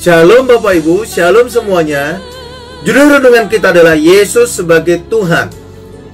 Shalom Bapak Ibu, shalom semuanya. Judul renungan kita adalah Yesus sebagai Tuhan.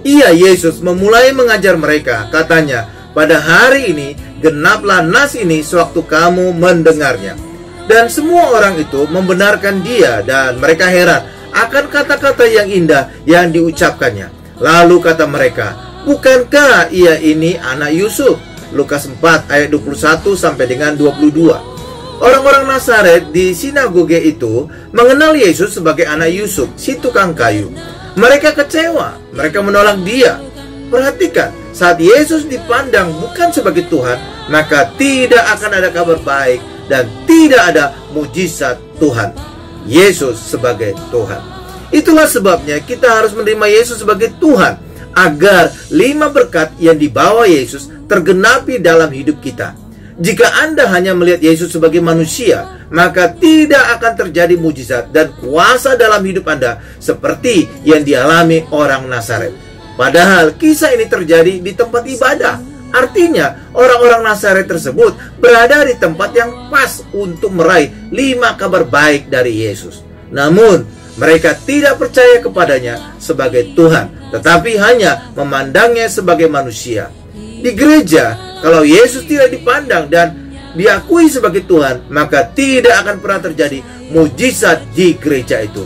Iya, Yesus memulai mengajar mereka. Katanya, pada hari ini genaplah nas ini sewaktu kamu mendengarnya. Dan semua orang itu membenarkan dia, dan mereka heran akan kata-kata yang indah yang diucapkannya. Lalu kata mereka, bukankah ia ini anak Yusuf? Lukas 4 ayat 21 sampai dengan 22. Orang-orang Nazaret di sinagoge itu mengenal Yesus sebagai anak Yusuf, si tukang kayu. Mereka kecewa, mereka menolak dia. Perhatikan, saat Yesus dipandang bukan sebagai Tuhan, maka tidak akan ada kabar baik dan tidak ada mujizat Tuhan. Yesus sebagai Tuhan. Itulah sebabnya kita harus menerima Yesus sebagai Tuhan, agar 5 berkat yang dibawa Yesus tergenapi dalam hidup kita. Jika Anda hanya melihat Yesus sebagai manusia, maka tidak akan terjadi mujizat dan kuasa dalam hidup Anda seperti yang dialami orang Nazaret. Padahal kisah ini terjadi di tempat ibadah. Artinya, orang-orang Nazaret tersebut berada di tempat yang pas untuk meraih 5 kabar baik dari Yesus. Namun, mereka tidak percaya kepadanya sebagai Tuhan, tetapi hanya memandangnya sebagai manusia. Di gereja, kalau Yesus tidak dipandang dan diakui sebagai Tuhan, maka tidak akan pernah terjadi mujizat di gereja itu.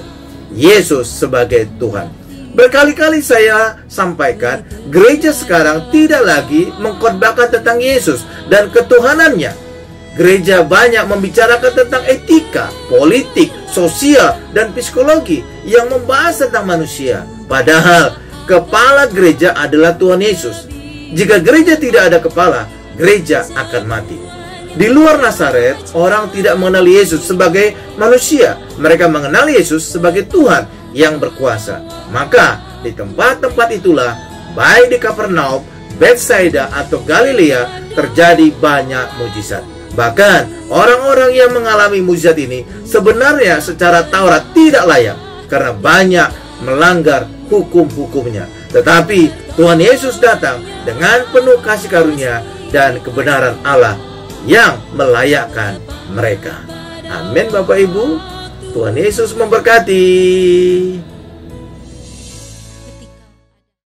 Yesus sebagai Tuhan. Berkali-kali saya sampaikan, gereja sekarang tidak lagi mengkhotbahkan tentang Yesus dan ketuhanannya. Gereja banyak membicarakan tentang etika, politik, sosial, dan psikologi yang membahas tentang manusia. Padahal, kepala gereja adalah Tuhan Yesus. Jika gereja tidak ada kepala, gereja akan mati. Di luar Nazaret, orang tidak mengenal Yesus sebagai manusia. Mereka mengenal Yesus sebagai Tuhan yang berkuasa. Maka, di tempat-tempat itulah, baik di Kapernaum, Betsaida, atau Galilea, terjadi banyak mujizat. Bahkan, orang-orang yang mengalami mujizat ini sebenarnya secara Taurat tidak layak, karena banyak melanggar hukum-hukumnya. Tetapi Tuhan Yesus datang dengan penuh kasih karunia dan kebenaran Allah yang melayakkan mereka. Amin Bapak Ibu. Tuhan Yesus memberkati.